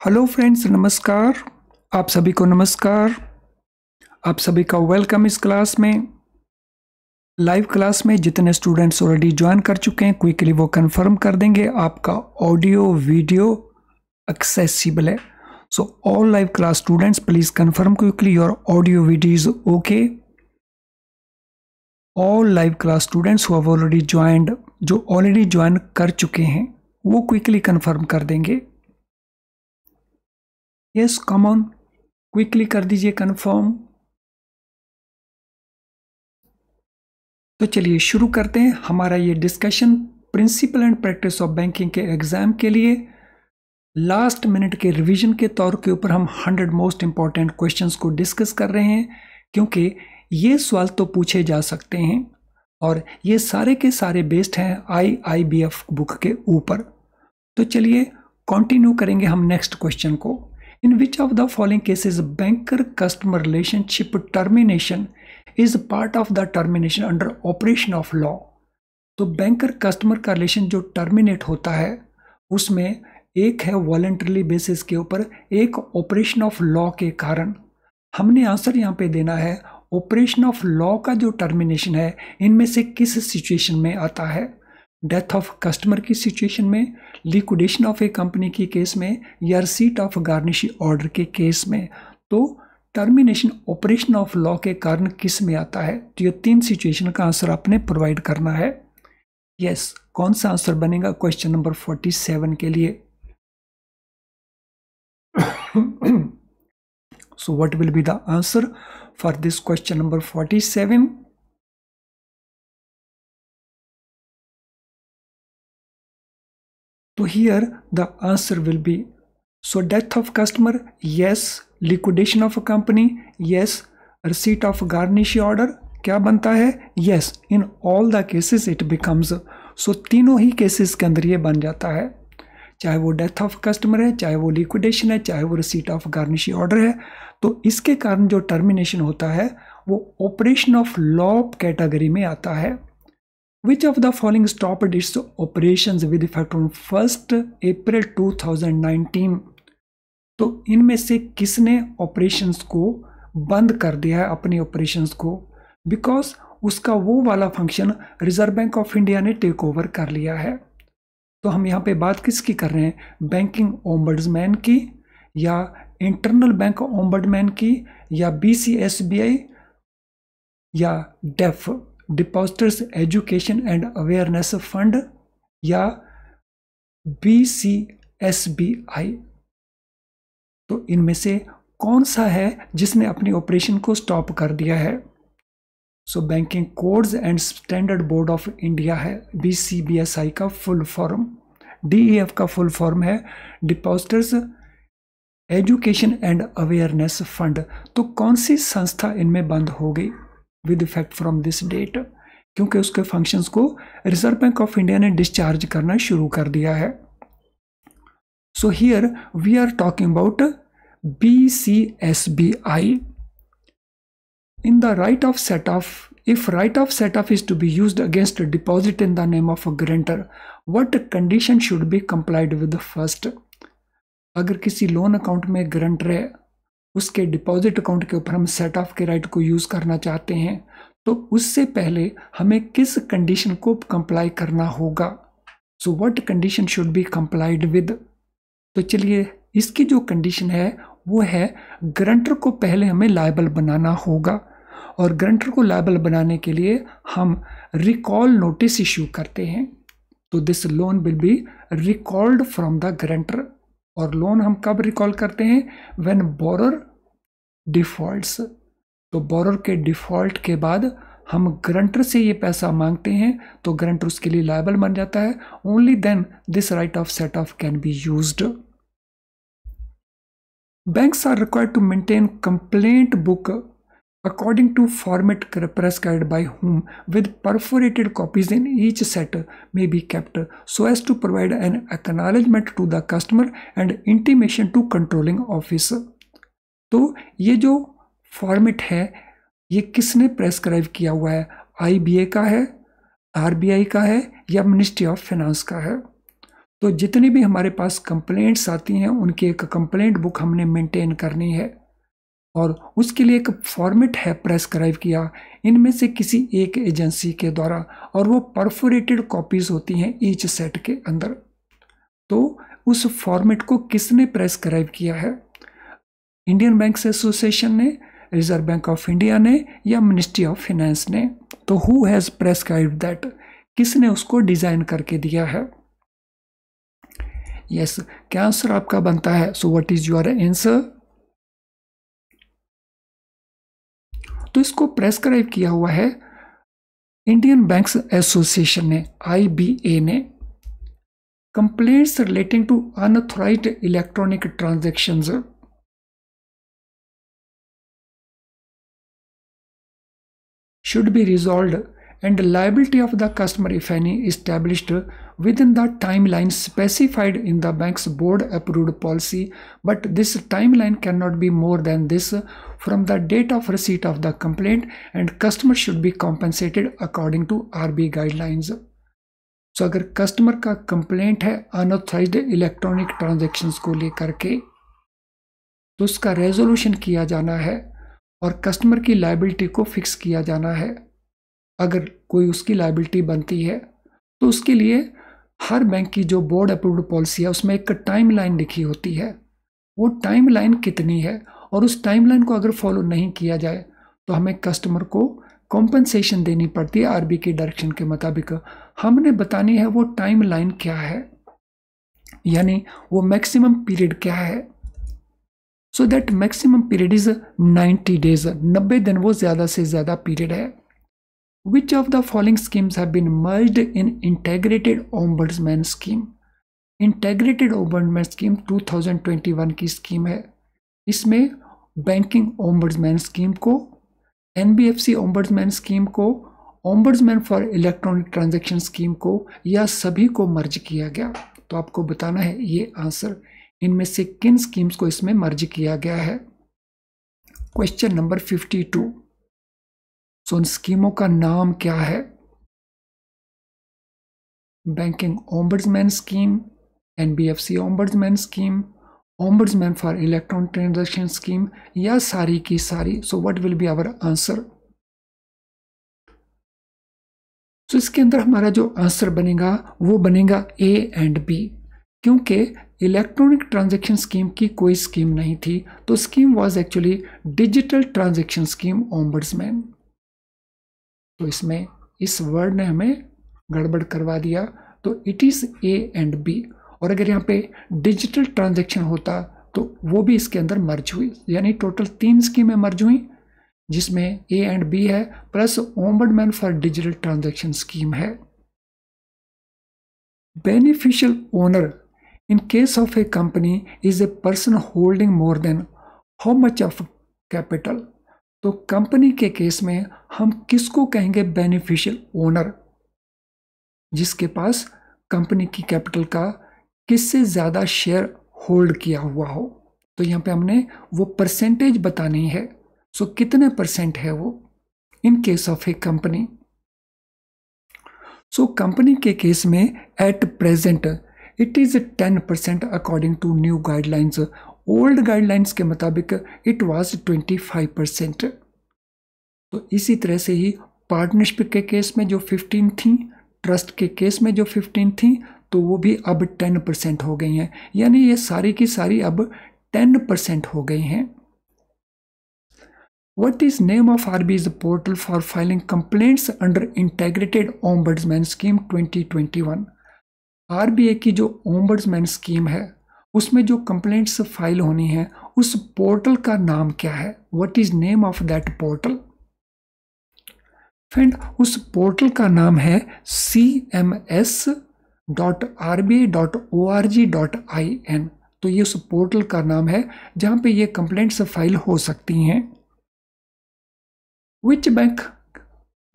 Hello friends, नमस्कार। आप सभी को नमस्कार। आप सभी का वेलकम इस क्लास में। लाइव क्लास में जितने स्टूडेंट्स ऑलरेडी ज्वाइन कर चुके हैं, क्विकली वो कंफर्म कर देंगे आपका ऑडियो वीडियो एक्सेसिबल है। So all live class students please confirm quickly your audio video is okay. All live class students who have already joined, जो ऑलरेडी ज्वाइन कर चुके हैं वो क्विकली कंफर्म कर देंगे। यस, कम ऑन, क्विकली कर दीजिए कंफर्म। तो चलिए शुरू करते हैं हमारा ये discussion principle and practice of banking के एग्जाम के लिए। लास्ट मिनट के रिवीजन के तौर के ऊपर हम 100 मोस्ट इंपॉर्टेंट क्वेश्चंस को डिस्कस कर रहे हैं, क्योंकि ये सवाल तो पूछे जा सकते हैं और ये सारे के सारे बेस्ड हैं IIBF बुक के ऊपर। तो चलिए कंटिन्यू करेंगे हम नेक्स्ट क्वेश्चन को। In which of the following cases banker customer relationship termination is part of the termination under operation of law. तो बैंकर कस्टमर का रिलेशन जो टर्मिनेट होता है उसमें एक है वॉलंटरी बेसिस के ऊपर, एक ऑपरेशन ऑफ लॉ के कारण। हमने आंसर यहाँ पे देना है ऑपरेशन ऑफ लॉ का जो टर्मिनेशन है इनमें से किस सिचुएशन में आता है। डेथ ऑफ कस्टमर की सिचुएशन में, लिक्विडेशन ऑफ ए कंपनी की केस में, या रिसीट ऑफ गार्निशी ऑर्डर के केस में। तो टर्मिनेशन ऑपरेशन ऑफ लॉ के कारण किस में आता है? तो ये 3 सिचुएशन का आंसर आपने प्रोवाइड करना है। यस, कौन सा आंसर बनेगा क्वेश्चन नंबर 47 के लिए? So what will be the answer for this question number 47? So here the answer will be, so death of customer, yes. Liquidation of a company, yes. Receipt of garnish order, क्या बनता है? Yes. In all the cases it becomes, so तीनों ही cases के अंदर ये बन जाता है, चाहे वो डेथ ऑफ कस्टमर है, चाहे वो लिक्विडेशन है, चाहे वो रिसीट ऑफ गार्निशी ऑर्डर है। तो इसके कारण जो टर्मिनेशन होता है वो ऑपरेशन ऑफ लॉ कैटेगरी में आता है। Which of the following stopped it's operations with effect on 1 अप्रैल 2019। तो इनमें से किसने ऑपरेशंस को बंद कर दिया है, अपनी ऑपरेशंस को, बिकॉज उसका वो वाला function reserve Bank of India ने टेक ओवर कर लिया है। तो हम यहाँ पे बात किसकी कर रहे हैं? बैंकिंग ओम्बड्समैन की, या इंटरनल बैंक ओम्बड्समैन की, या BCSBI, या DEAF depositors education and awareness fund, या BCSBI। तो इनमें से कौन सा है जिसने अपनी ऑपरेशन को स्टॉप कर दिया है? So Banking Codes and Standard Board of India है BCBSI का फुल फॉर्म। DEF का फुल फॉर्म है depositors education and awareness fund. तो कौन सी संस्था इनमें बंद हो गई with effect from this date? क्योंकि उसके फंक्शंस को रिजर्व बैंक ऑफ इंडिया ने डिस्चार्ज करना शुरू कर दिया है। So here we are talking about BCSBI। In the right of set off, if right of set off is to be used against a deposit in the name of a guarantor, what condition should be complied with first? अगर किसी loan account में guarantor है, उसके deposit account के ऊपर हम set of के right को यूज करना चाहते हैं, तो उससे पहले हमें किस कंडीशन को कंप्लाई करना होगा? So what condition should be complied with? तो चलिए इसकी जो कंडीशन है वो है गारंटर को पहले हमें लायबल बनाना होगा, और गारंटर को लायबल बनाने के लिए हम रिकॉल नोटिस इश्यू करते हैं। तो this loan will be recalled from the guarantor. और लोन हम कब रिकॉल करते हैं? When borer defaults. तो बोरर के डिफॉल्ट के बाद हम गारंटर से ये पैसा मांगते हैं, तो गारंटर उसके लिए लायबल बन जाता है। Only then this right of set off can be used. Banks are required to maintain complaint book according to format prescribed by whom, with perforated copies in each set may be kept so as to provide an acknowledgement to the customer and intimation to controlling office। तो ये जो format है ये किसने prescribe किया हुआ है? IBA का है, RBI का है, या मिनिस्ट्री ऑफ फाइनेंस का है? तो जितनी भी हमारे पास कंप्लेंट्स आती हैं उनकी एक कंप्लेंट बुक हमने मेंटेन करनी है और उसके लिए एक फॉर्मेट है प्रेस्क्राइब किया इनमें से किसी एक एजेंसी के द्वारा और वो परफोरेटेड कॉपीज होती हैं ईच सेट के अंदर। तो उस फॉर्मेट को किसने प्रेस्क्राइब किया है? इंडियन बैंक्स एसोसिएशन ने, रिजर्व बैंक ऑफ इंडिया ने या मिनिस्ट्री ऑफ फाइनेंस ने? तो हु हैज प्रेस्क्राइब्ड दैट? किसने उसको डिजाइन करके दिया है? यस, क्या आंसर आपका बनता है? So what is your answer? तो इसको प्रेस्क्राइब किया हुआ है इंडियन बैंक्स एसोसिएशन ने, IBA ने। Complaints relating to unauthorised electronic transactions should be resolved and the liability of the customer, if any, established within the timeline specified in the bank's board approved policy, but this timeline cannot be more than this from the date of receipt of the complaint and customer should be compensated according to RBI guidelines. So अगर customer का complaint है unauthorised electronic transactions को लेकर के तो उसका resolution किया जाना है और कस्टमर की लायबिलिटी को फिक्स किया जाना है। अगर कोई उसकी लायबिलिटी बनती है तो उसके लिए हर बैंक की जो बोर्ड अप्रूव्ड पॉलिसी है उसमें एक टाइमलाइन लिखी होती है। वो टाइमलाइन कितनी है और उस टाइमलाइन को अगर फॉलो नहीं किया जाए तो हमें कस्टमर को कॉम्पनसेशन देनी पड़ती है। आरबीआई के डायरेक्शन के मुताबिक हमने बतानी है वो टाइमलाइन क्या है, यानी वो मैक्सिमम पीरियड क्या है। So that maximum period is 90 days, 90 दिन वो ज्यादा से ज्यादा पीरियड है। Which of the following schemes have been merged in integrated ombudsman scheme? Integrated ombudsman scheme 2021 की स्कीम है। इसमें बैंकिंग ओम्बड्समैन स्कीम को, एनबीएफसी ओम्बड्समैन स्कीम को, ombudsman for electronic transaction scheme को या सभी को मर्ज किया गया। तो आपको बताना है ये आंसर, इनमें से किन स्कीम्स को इसमें मर्ज किया गया है। Question number 52। सो उन स्कीमों का नाम क्या है? Banking ombudsman scheme, NBFC ombudsman scheme, ombudsman for electronic transaction scheme या सारी की सारी। So what will be our answer? तो इसके अंदर हमारा जो आंसर बनेगा वो बनेगा ए एंड बी, क्योंकि इलेक्ट्रॉनिक ट्रांजैक्शन स्कीम की कोई स्कीम नहीं थी, तो scheme was actually digital transaction scheme ombudsman. तो इसमें इस वर्ड ने हमें गड़बड़ करवा दिया, तो it is A and B. और अगर यहाँ पे डिजिटल ट्रांजैक्शन होता तो वो भी इसके अंदर मर्ज हुई, यानी टोटल 3 स्कीमें मर्ज हुई जिसमें ए एंड बी है plus ombudsman for digital transaction scheme है। Beneficial owner in case of a company is a person holding more than how much of capital? तो कंपनी के केस में हम किसको कहेंगे बेनिफिशियल ओनर? जिसके पास कंपनी की कैपिटल का किससे ज्यादा शेयर होल्ड किया हुआ हो। तो यहाँ पे हमने वो परसेंटेज बतानी है। सो कितने परसेंट है वो in case of a company? So company के केस में at present it is 10% according to new guidelines. Old guidelines के मुताबिक इट वाज 25%। तो इसी तरह से ही पार्टनरशिप के केस में जो 15 थी, ट्रस्ट के केस में जो 15 थी, तो वो भी अब 10% हो गई हैं, यानी ये सारी की सारी अब 10% हो गई हैं। What is name of RBI's portal for filing complaints under Integrated Ombudsman Scheme 2021? RBI की जो ओम्बड्समैन स्कीम है उसमें जो कंप्लेंट्स फाइल होनी है उस पोर्टल का नाम क्या है? What is name of that portal? Friend, उस पोर्टल का नाम है cms.rbi.org.in। तो ये उस पोर्टल का नाम है जहां पे ये कंप्लेंट्स फाइल हो सकती हैं। Which bank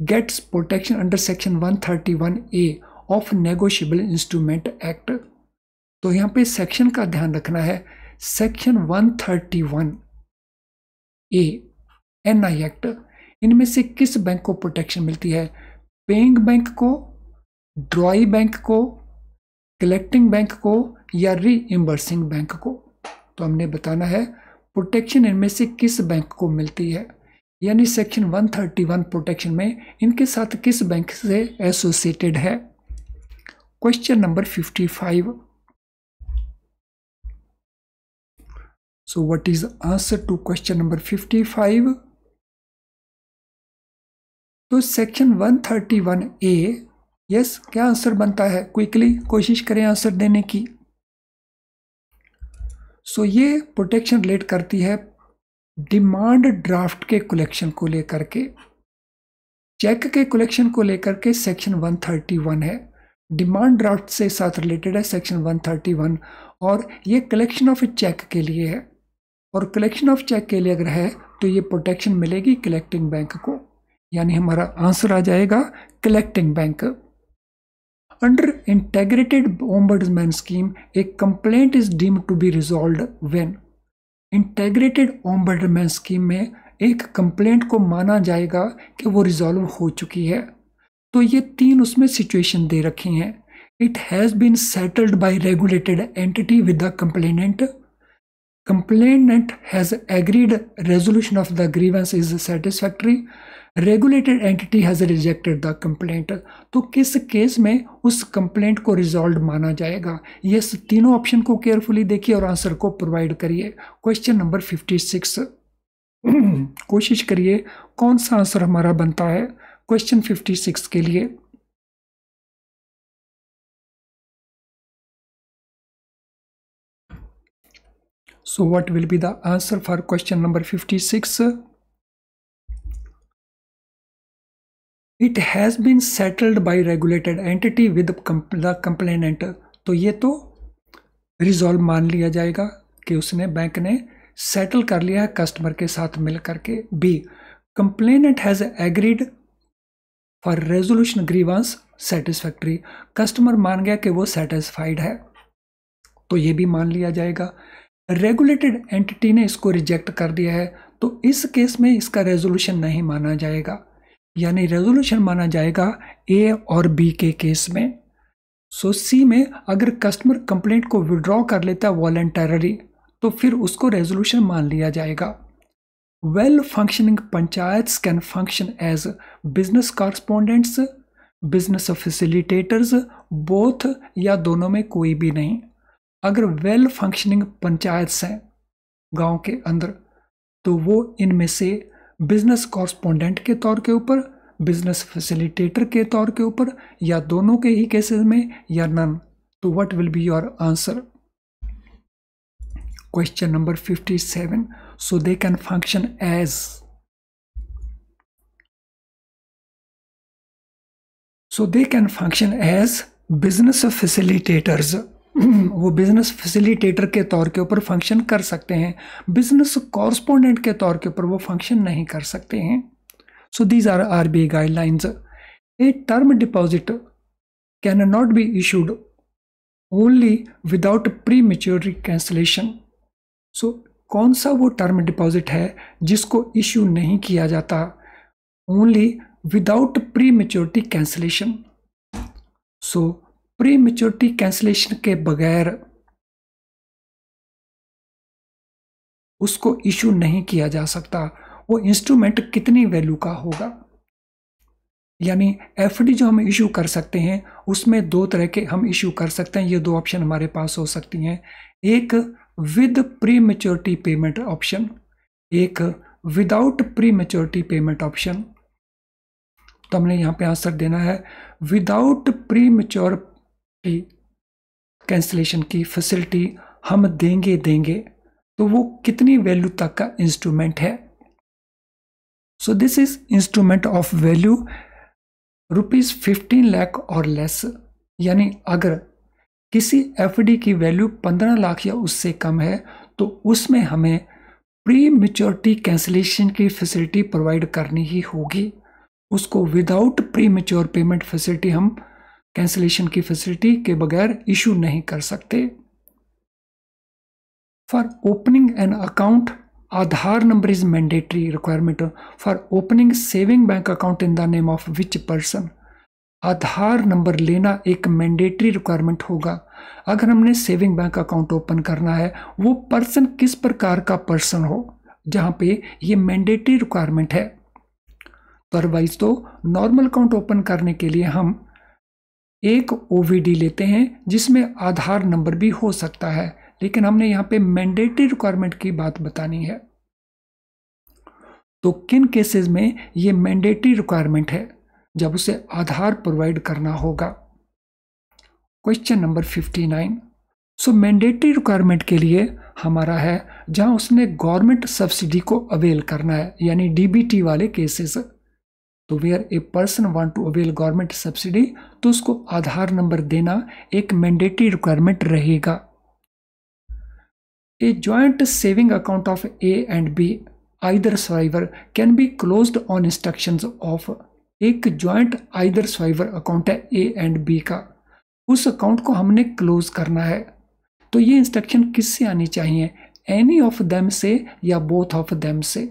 gets protection under section 131A of negotiable instrument act? तो यहाँ पे सेक्शन का ध्यान रखना है। सेक्शन 131A NI एक्ट, इनमें से किस बैंक को प्रोटेक्शन मिलती है? पेइंग बैंक को, ड्रॉई बैंक को, कलेक्टिंग बैंक को या रीइम्बर्सिंग बैंक को। तो हमने बताना है प्रोटेक्शन इनमें से किस बैंक को मिलती है, यानी सेक्शन 131 प्रोटेक्शन में इनके साथ किस बैंक से एसोसिएटेड है। Question number 55। So what is the answer to question number 55? तो सेक्शन 131A, यस, क्या आंसर बनता है? क्विकली कोशिश करें आंसर देने की। सो ये प्रोटेक्शन रिलेट करती है डिमांड ड्राफ्ट के कलेक्शन को लेकर के, चेक के कलेक्शन को लेकर के सेक्शन 131 है, डिमांड ड्राफ्ट से साथ रिलेटेड है सेक्शन 131, और ये कलेक्शन ऑफ चेक के लिए है, और कलेक्शन ऑफ चेक के लिए अगर है तो ये प्रोटेक्शन मिलेगी कलेक्टिंग बैंक को, यानी हमारा आंसर आ जाएगा collecting bank. Under integrated ombudsman scheme a complaint is deemed to be resolved when. Integrated ombudsman scheme में एक कंप्लेंट को माना जाएगा कि वो रिजॉल्व हो चुकी है। तो ये तीन उसमें सिचुएशन दे रखी हैं। It has been settled by regulated entity with the complainant, complainant has agreed resolution of the grievance is satisfactory, regulated entity has rejected the complaint। तो किस केस में उस कंप्लेंट को रिजॉल्व माना जाएगा? ये तीनों ऑप्शन को केयरफुली देखिए और आंसर को प्रोवाइड करिए। क्वेश्चन नंबर 56 कोशिश करिए कौन सा आंसर हमारा बनता है क्वेश्चन 56 के लिए। So what will be the answer for question number 56? It has been settled by regulated entity with the complainant। तो ये तो रिजॉल्व मान लिया जाएगा कि उसने बैंक ने सेटल कर लिया है कस्टमर के साथ मिल करके। B, complainant has agreed for resolution grievance satisfactory, customer मान गया कि वो सेटिस्फाइड है, तो ये भी मान लिया जाएगा। रेगुलेटेड एंटिटी ने इसको रिजेक्ट कर दिया है, तो इस केस में इसका रेजोल्यूशन नहीं माना जाएगा, यानी रेजोल्यूशन माना जाएगा ए और बी के केस में। सो सी में अगर कस्टमर कंप्लेंट को विड्रॉ कर लेता है वॉलंटरली, तो फिर उसको रेजोल्यूशन मान लिया जाएगा। Well functioning panchayats can function as business correspondents, business facilitators, both या दोनों में कोई भी नहीं। अगर वेल फंक्शनिंग पंचायत्स हैं गांव के अंदर, तो वो इनमें से बिजनेस कॉरस्पॉन्डेंट के तौर के ऊपर, बिजनेस फैसिलिटेटर के तौर के ऊपर, या दोनों के ही केसेस में, या नन। तो what will be your answer? Question number 57। So they can function as, so they can function as business facilitators. वो बिजनेस फैसिलिटेटर के तौर के ऊपर फंक्शन कर सकते हैं, बिजनेस कॉरस्पॉन्डेंट के तौर के ऊपर वो फंक्शन नहीं कर सकते हैं। So these are RBI guidelines. A term deposit can not be issued only without pre maturity cancellation. So कौन सा वो टर्म डिपॉजिट है जिसको इशू नहीं किया जाता only without pre maturity cancellation? सो प्री मैच्योरिटी कैंसलेशन के बगैर उसको इशू नहीं किया जा सकता। वो इंस्ट्रूमेंट कितनी वैल्यू का होगा, यानी एफडी जो हम इशू कर सकते हैं उसमें दो तरह के हम इशू कर सकते हैं। ये दो ऑप्शन हमारे पास हो सकती हैं, एक with pre maturity payment option, एक without pre maturity payment option. तो हमने यहाँ पे आंसर देना है विदाउट प्री मैच्योर कैंसलेशन की फैसिलिटी हम देंगे तो वो कितनी वैल्यू तक का इंस्ट्रूमेंट है? So this is instrument of value ₹15 lakh और लेस, यानी अगर किसी एफडी की वैल्यू 15 लाख या उससे कम है तो उसमें हमें प्री मैच्योरिटी कैंसलेशन की फैसिलिटी प्रोवाइड करनी ही होगी। उसको without pre mature payment facility हम कैंसलेशन की फैसिलिटी के बगैर इशू नहीं कर सकते। For opening an account Aadhaar number is mandatory requirement for opening saving bank account in the name of which person. Aadhaar number लेना एक मैंडेटरी रिक्वायरमेंट होगा। अगर हमने सेविंग बैंक अकाउंट ओपन करना है, वो पर्सन किस प्रकार का पर्सन हो, जहां पे ये मैंडेटरी रिक्वायरमेंट है। तो अदरवाइज तो नॉर्मल अकाउंट ओपन करने के लिए हम एक ओवीडी लेते हैं जिसमें आधार नंबर भी हो सकता है, लेकिन हमने यहाँ पे मैंडेटरी रिक्वायरमेंट की बात बतानी है। तो किन केसेस में ये मैंडेटरी रिक्वायरमेंट है, जब उसे आधार प्रोवाइड करना होगा। Question number 59। सो मैंडेटरी रिक्वायरमेंट के लिए हमारा है जहां उसने गवर्नमेंट सब्सिडी को अवेल करना है, यानी डीबीटी वाले केसेस। तो where a person want to avail government subsidy, तो उसको आधार नंबर देना एक मैंडेटरी रिक्वायरमेंट रहेगा। A joint saving account of A and B either survivor can be closed on instructions of. एक जॉइंट आइदर सर्वाइवर अकाउंट है A and B का, उस account को हमने क्लोज करना है। तो ये इंस्ट्रक्शन किससे आनी चाहिए, एनी ऑफ देम से या बोथ ऑफ देम से।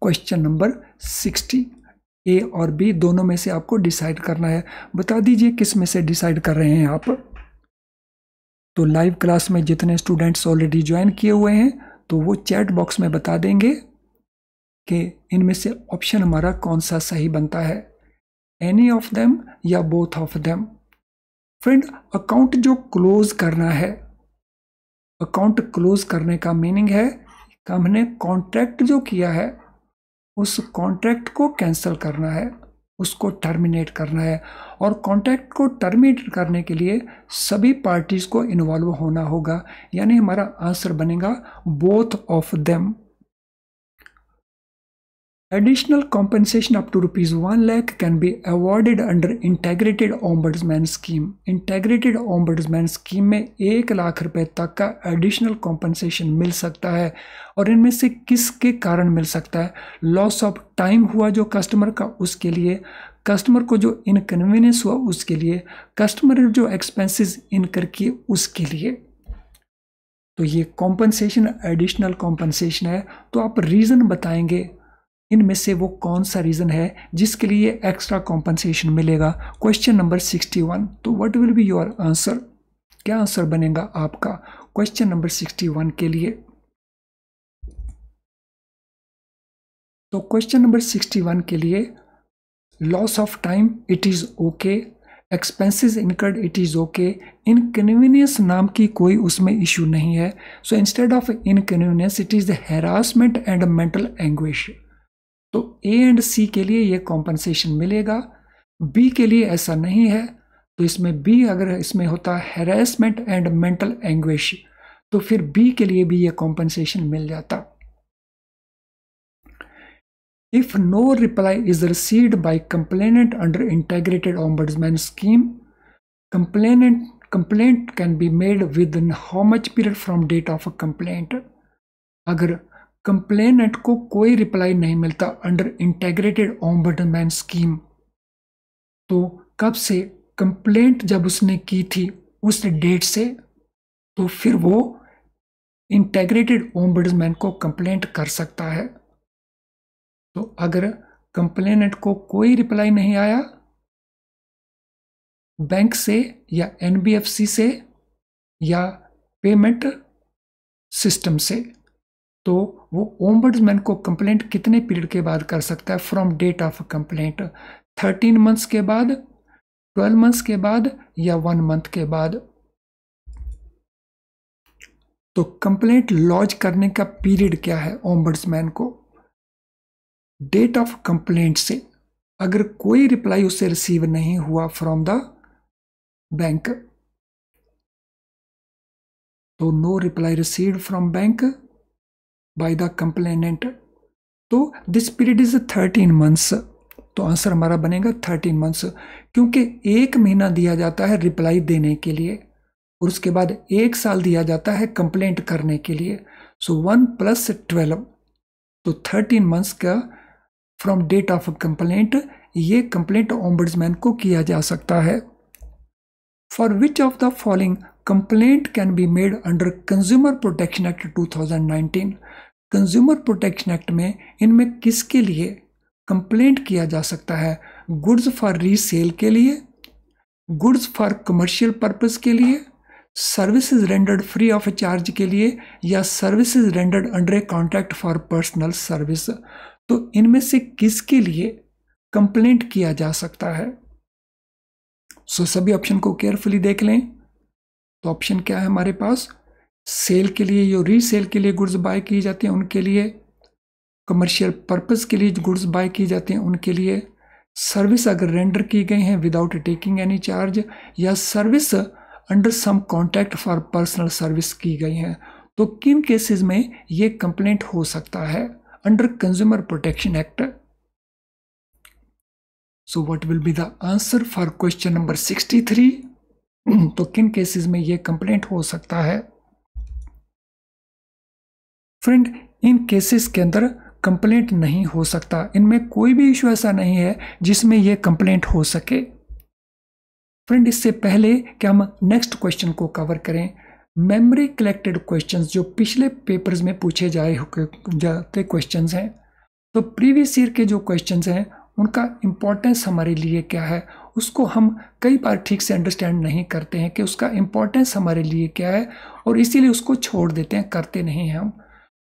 Question number 60। ए और बी दोनों में से आपको डिसाइड करना है। बता दीजिए किस में से डिसाइड कर रहे हैं आप। तो लाइव क्लास में जितने स्टूडेंट्स ऑलरेडी ज्वाइन किए हुए हैं, तो वो चैट बॉक्स में बता देंगे कि इनमें से ऑप्शन हमारा कौन सा सही बनता है, एनी ऑफ देम या both of them. Friend, account जो क्लोज करना है, अकाउंट क्लोज करने का मीनिंग है कि हमने कॉन्ट्रैक्ट जो किया है उस कॉन्ट्रैक्ट को कैंसिल करना है, उसको टर्मिनेट करना है। और कॉन्ट्रैक्ट को टर्मिनेट करने के लिए सभी पार्टीज को इन्वॉल्व होना होगा, यानी हमारा आंसर बनेगा both of them. Additional compensation up to ₹1 lakh can be awarded under Integrated Ombudsman Scheme. Integrated Ombudsman Scheme में 1 लाख रुपए तक का एडिशनल कॉम्पनसेशन मिल सकता है। और इनमें से किसके कारण मिल सकता है, लॉस ऑफ टाइम हुआ जो कस्टमर का उसके लिए, कस्टमर को जो इनकन्वीनियंस हुआ उसके लिए, कस्टमर जो एक्सपेंसेस इनकर किए उसके लिए। तो ये कॉम्पनसेशन एडिशनल कॉम्पनसेशन है। तो आप रीज़न बताएंगे इनमें से वो कौन सा रीजन है जिसके लिए एक्स्ट्रा कॉम्पनसेशन मिलेगा। Question number 61। तो what will be your answer, क्या आंसर बनेगा आपका क्वेश्चन नंबर 61 के लिए। तो क्वेश्चन नंबर 61 के लिए loss of time it is okay, expenses incurred it is okay, inconvenience नाम की कोई उसमें इशू नहीं है। So instead of inconvenience it is the harassment and mental anguish. तो ए एंड सी के लिए ये कॉम्पनसेशन मिलेगा, बी के लिए ऐसा नहीं है। तो इसमें बी अगर इसमें होता हैरेसमेंट एंड मेंटल एंग्विश, तो फिर बी के लिए भी ये कॉम्पनसेशन मिल जाता। If no reply is received by complainant under integrated ombudsman scheme, complaint can be made within how much period from date of a complaint. अगर complainant को कोई रिप्लाई नहीं मिलता अंडर इंटीग्रेटेड ऑम्बड्समैन स्कीम, तो कब से, complaint जब उसने की थी उस डेट से, तो फिर वो इंटीग्रेटेड ऑम्बड्समैन को कंप्लेंट कर सकता है। तो अगर कंप्लेनेंट को कोई रिप्लाई नहीं आया बैंक से या एनबीएफसी से या पेमेंट सिस्टम से, तो वो ओम्बड्समैन को कंप्लेंट कितने पीरियड के बाद कर सकता है, from date of complaint, 13 months के बाद, 12 मंथ्स के बाद या 1 मंथ के बाद। तो कंप्लेंट लॉन्च करने का पीरियड क्या है ओम्बड्समैन को, डेट ऑफ कंप्लेंट से। अगर कोई रिप्लाई उससे रिसीव नहीं हुआ फ्रॉम द बैंक, तो no reply received from bank by the complainant, तो दिस पीरियड इज 13 मंथ्स। तो आंसर हमारा बनेगा 13 मंथ्स, क्योंकि 1 महीना दिया जाता है रिप्लाई देने के लिए और उसके बाद 1 साल दिया जाता है कंप्लेंट करने के लिए। सो 1 + 12, तो 13 मंथ्स का फ्रॉम डेट ऑफ कंप्लेंट ये कंप्लेंट ओम्बड्समैन को किया जा सकता है। For which of the following complaint can be made under consumer protection act 2019। Consumer protection act में इनमें किसके लिए कंप्लेंट किया जा सकता है गुड्स फॉर रीसेल के लिए, गुड्स फॉर कमर्शियल पर्पस के लिए, services rendered free of charge के लिए, या services rendered under a contract for personal service. तो इनमें से किसके लिए कंप्लेंट किया जा सकता है? सो सभी ऑप्शन को केयरफुली देख लें। तो ऑप्शन क्या है हमारे पास? सेल के लिए, जो रीसेल के लिए गुड्स बाय की जाती हैं उनके लिए, कमर्शियल पर्पस के लिए गुड्स बाय की जाती हैं उनके लिए, सर्विस अगर रेंडर की गई हैं विदाउट टेकिंग एनी चार्ज, या service under some contract for personal service की गई हैं। तो किन केसेस में ये कंप्लेंट हो सकता है under consumer protection act? So what will be the answer for question number 63? तो किन केसेस में ये कंप्लेंट हो सकता है? फ्रेंड, इन केसेस के अंदर कंप्लेंट नहीं हो सकता। इनमें कोई भी इशू ऐसा नहीं है जिसमें यह कंप्लेंट हो सके। फ्रेंड, इससे पहले कि हम नेक्स्ट क्वेश्चन को कवर करें, मेमोरी कलेक्टेड क्वेश्चंस जो पिछले पेपर्स में पूछे जाते क्वेश्चंस हैं, तो प्रीवियस ईयर के जो क्वेश्चंस हैं उनका इम्पोर्टेंस हमारे लिए क्या है, उसको हम कई बार ठीक से अंडरस्टैंड नहीं करते हैं कि उसका इम्पोर्टेंस हमारे लिए क्या है, और इसीलिए उसको छोड़ देते हैं, करते नहीं हैं हम।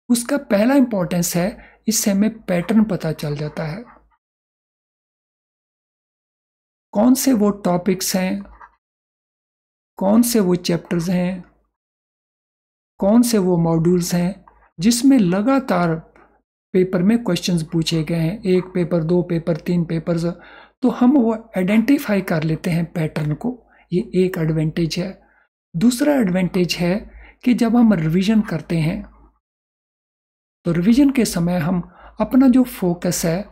उसका पहला इम्पोर्टेंस है, इससे हमें पैटर्न पता चल जाता है, कौन से वो टॉपिक्स हैं, कौन से वो चैप्टर्स हैं, कौन से वो मॉड्यूल्स हैं जिसमें लगातार पेपर में क्वेश्चंस पूछे गए हैं, 1 पेपर, 2 पेपर, 3 पेपर्स। तो हम वो आइडेंटिफाई कर लेते हैं पैटर्न को, ये एक एडवांटेज है। दूसरा एडवांटेज है कि जब हम रिवीजन करते हैं तो रिवीजन के समय हम अपना जो फोकस है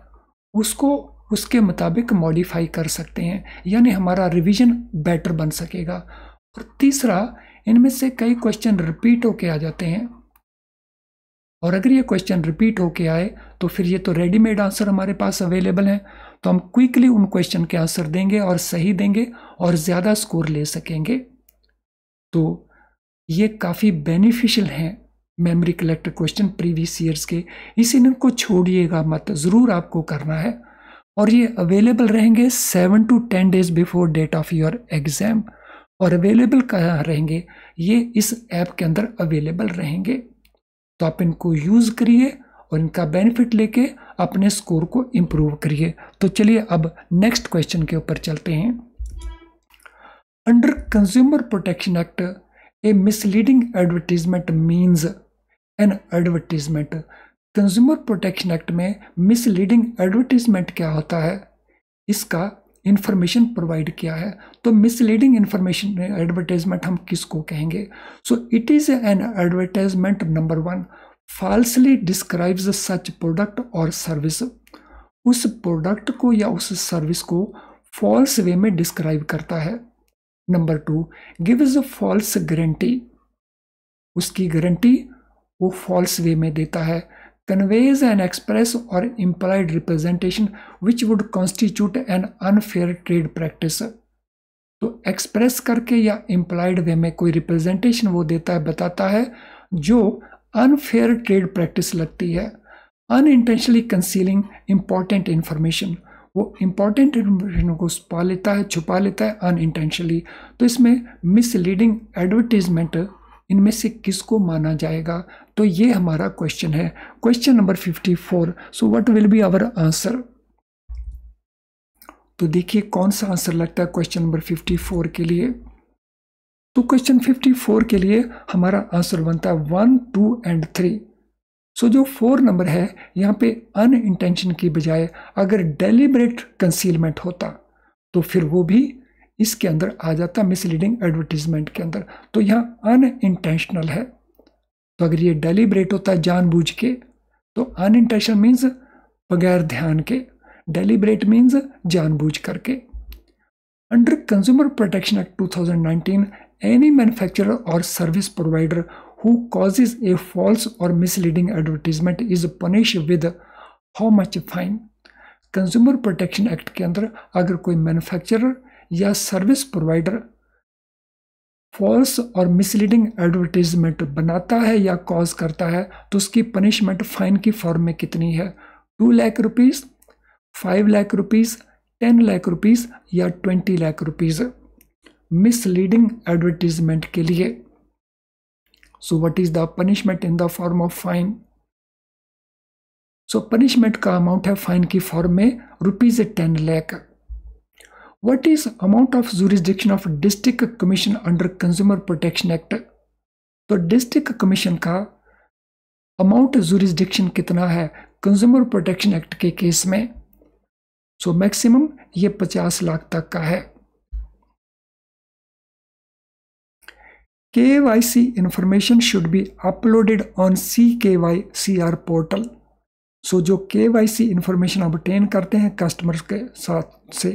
उसको उसके मुताबिक मॉडिफाई कर सकते हैं, यानी हमारा रिवीजन बेटर बन सकेगा। और तीसरा, इनमें से कई क्वेश्चन रिपीट होके आ जाते हैं, और अगर ये क्वेश्चन रिपीट होके आए तो फिर ये तो रेडीमेड आंसर हमारे पास अवेलेबल हैं, तो हम क्विकली उन क्वेश्चन के आंसर देंगे और सही देंगे और ज़्यादा स्कोर ले सकेंगे। तो ये काफ़ी बेनिफिशियल हैं memory collected question previous years के, इसीलिए इनको छोड़िएगा मत, ज़रूर आपको करना है। और ये अवेलेबल रहेंगे 7 to 10 days before date of your exam. और अवेलेबल कहाँ रहेंगे? ये इस ऐप के अंदर अवेलेबल रहेंगे। तो आप इनको यूज़ करिए और इनका बेनिफिट लेके अपने स्कोर को इम्प्रूव करिए। तो चलिए अब नेक्स्ट क्वेश्चन के ऊपर चलते हैं। अंडर कंज्यूमर प्रोटेक्शन एक्ट, ए misleading advertisement means N advertisement. Consumer protection act में मिसलीडिंग एडवर्टीजमेंट क्या होता है, इसका इंफॉर्मेशन प्रोवाइड किया है। तो मिसलीडिंग इंफॉर्मेशन एडवर्टाइजमेंट हम किसको कहेंगे? So it is an advertisement number 1 falsely describes such product और सर्विस। उस प्रोडक्ट को या उस सर्विस को फॉल्स वे में डिस्क्राइब करता है। नंबर 2 गिव्स फॉल्स गारंटी, उसकी गारंटी वो फॉल्स वे में देता है। conveys an express or implied representation which would constitute an unfair trade practice। तो एक्सप्रेस करके या इम्प्लाइड वे में कोई रिप्रेजेंटेशन वो देता है, बताता है जो अनफेयर ट्रेड प्रैक्टिस लगती है। अनइंटेंशनली कंसीलिंग इंपॉर्टेंट इंफॉर्मेशन, वो इंपॉर्टेंट इंफॉर्मेशन को छुपा लेता है अनइंटेंशनली। तो इसमें मिसलीडिंग एडवर्टीजमेंट इनमें से किसको माना जाएगा? तो ये हमारा क्वेश्चन है, question number 54। So what will be our answer? तो देखिए कौन सा आंसर लगता है क्वेश्चन नंबर 54 के लिए। तो क्वेश्चन 54 के लिए हमारा आंसर बनता है 1, 2 and 3। सो जो 4 नंबर है यहाँ पे अनइंटेंशन की बजाय अगर डेलिबरेट कंसीलमेंट होता तो फिर वो भी इसके अंदर आ जाता, मिसलीडिंग एडवर्टीजमेंट के अंदर। तो यहाँ अनइंटेंशनल है, तो अगर ये डेलिबरेट होता है जानबूझ के, तो अनइंटेंशनल मीन्स बगैर ध्यान के, डेलिबरेट मीन्स जानबूझ करके। Under consumer protection act 2019, any manufacturer or service provider who causes a false और misleading advertisement is punish with how much fine. Consumer protection act के अंदर अगर कोई मैन्युफैक्चरर या सर्विस प्रोवाइडर फॉल्स और मिसलीडिंग एडवर्टीजमेंट बनाता है या कॉज करता है तो उसकी पनिशमेंट फाइन की फॉर्म में कितनी है? 2 lakh rupees, 5 lakh rupees 10 lakh rupees या 20 लाख रुपीस मिसलीडिंग एडवर्टीजमेंट के लिए। सो what is the punishment in the form of fine? So punishment का अमाउंट है फाइन की फॉर्म में ₹10 lakh. What is amount of jurisdiction of district commission under consumer protection act? तो district commission का amount jurisdiction कितना है कंज्यूमर प्रोटेक्शन एक्ट के case में? सो मैक्सिमम ये 50 लाख तक का है। KYC information should be uploaded on CKYCR portal. सो जो KYC इंफॉर्मेशन ऑब्टेन करते हैं कस्टमर्स के साथ से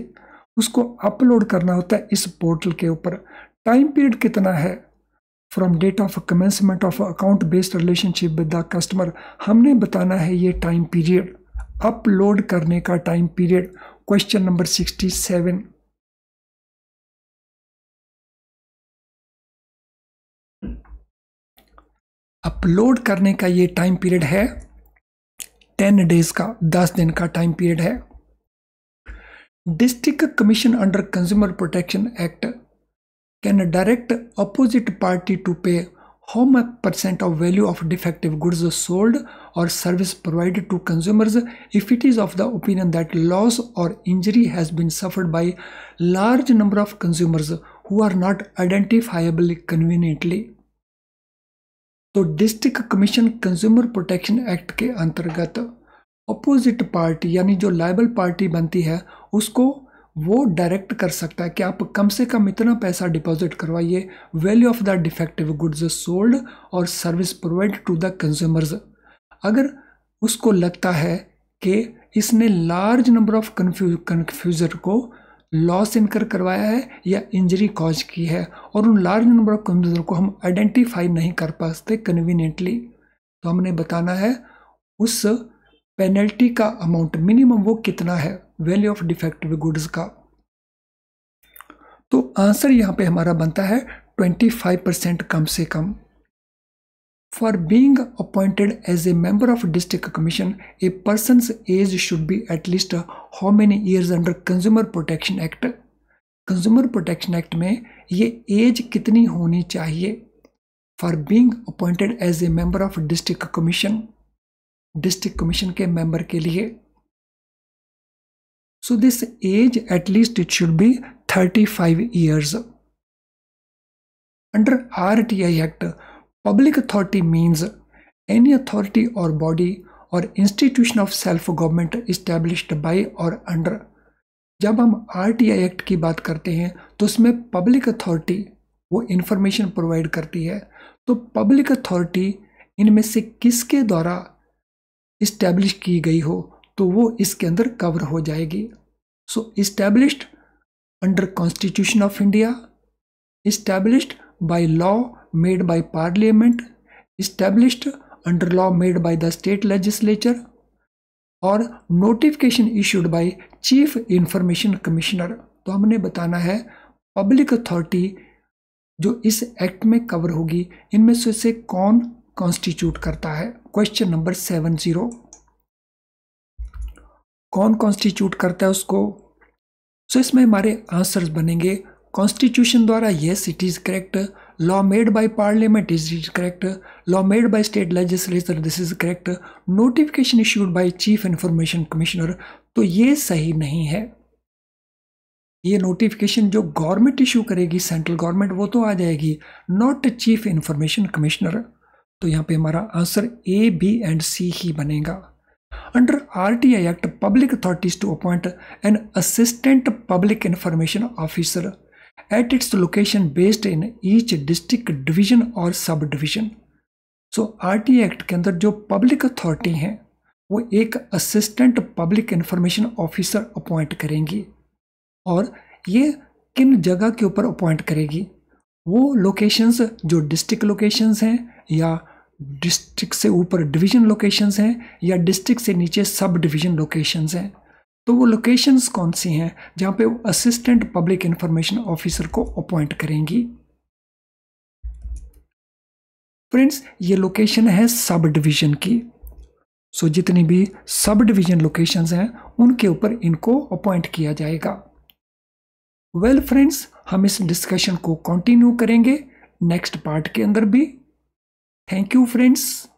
उसको अपलोड करना होता है इस पोर्टल के ऊपर। टाइम पीरियड कितना है? From date of commencement of account based relationship with the customer, हमने बताना है ये टाइम पीरियड, अपलोड करने का time period. Question number 67। Upload करने का ये टाइम पीरियड है 10 डेज का, 10 दिन का टाइम पीरियड है। District commission under consumer protection act can direct opposite party to pay how much percent of value of defective goods sold or service provided to consumers if it is of the opinion that loss or injury has been suffered by large number of consumers who are not identifiable conveniently। तो district commission consumer protection act के अंतर्गत opposite party यानी जो liable party बनती है उसको वो direct कर सकता है कि आप कम से कम इतना पैसा डिपॉजिट करवाइए, value of the defective goods sold or service provide to the consumers. अगर उसको लगता है कि इसने लार्ज नंबर ऑफ कन्फ्यूजर को लॉस इनकर करवाया है या इंजरी कॉज की है और उन लार्ज नंबर ऑफ कंज्यूमर को हम आइडेंटिफाई नहीं कर पाते कन्वीनियंटली, तो हमने बताना है उस पेनल्टी का अमाउंट मिनिमम वो कितना है वैल्यू ऑफ डिफेक्टिव गुड्स का। तो आंसर यहां पे हमारा बनता है 25% कम से कम। For being appointed as a member of district commission a person's age should be at least how many years under consumer protection act? Consumer protection act में ये एज कितनी होनी चाहिए for being appointed as a member of district commission, district commission के member के लिए? So this age at least it should be 35 years. Under RTI Act, public authority means any authority or body or institution of self-government established by or under. जब हम RTI Act की बात करते हैं तो उसमें पब्लिक अथॉरिटी वो information provide करती है। तो पब्लिक अथॉरिटी इनमें से किसके द्वारा इस्टेब्लिश की गई हो तो वो इसके अंदर कवर हो जाएगी। So established under constitution of India, established by law made by parliament, established under law made by the state legislature or notification issued by chief information commissioner. तो हमने बताना है पब्लिक अथॉरिटी जो इस एक्ट में cover होगी इनमें से कौन कॉन्स्टिट्यूट करता है। क्वेश्चन नंबर 70, कौन कॉन्स्टिट्यूट करता है उसको? सो इसमें हमारे आंसर्स बनेंगे कॉन्स्टिट्यूशन द्वारा, yes it is correct. Law made by parliament is correct. Law made by state legislature this is correct. Notification issued by chief information commissioner, तो ये सही नहीं है। ये नोटिफिकेशन जो गवर्नमेंट इशू करेगी सेंट्रल गवर्नमेंट वो तो आ जाएगी, नॉट चीफ इंफॉर्मेशन कमिश्नर। तो यहाँ पे हमारा answer A, B and C ही बनेगा। Under RTI Act, public authorities to appoint an assistant public information officer at its location based in each district division or sub-division. So RTI Act के अंदर जो public authority हैं वो एक assistant public information officer appoint करेंगी और ये किन जगह के ऊपर अपॉइंट करेगी? वो लोकेशंस जो डिस्ट्रिक्ट लोकेशंस हैं या डिस्ट्रिक्ट से ऊपर डिवीजन लोकेशंस हैं या डिस्ट्रिक्ट से नीचे सब डिवीजन लोकेशंस हैं। तो वो लोकेशंस कौन सी हैं जहाँ पे वो असिस्टेंट पब्लिक इंफॉर्मेशन ऑफिसर को अपॉइंट करेंगी? फ्रेंड्स ये लोकेशन है सब डिवीजन की। सो जितनी भी सब डिवीजन लोकेशंस हैं उनके ऊपर इनको अपॉइंट किया जाएगा। वेल फ्रेंड्स, हम इस डिस्कशन को कंटिन्यू करेंगे नेक्स्ट पार्ट के अंदर भी। Thank you friends.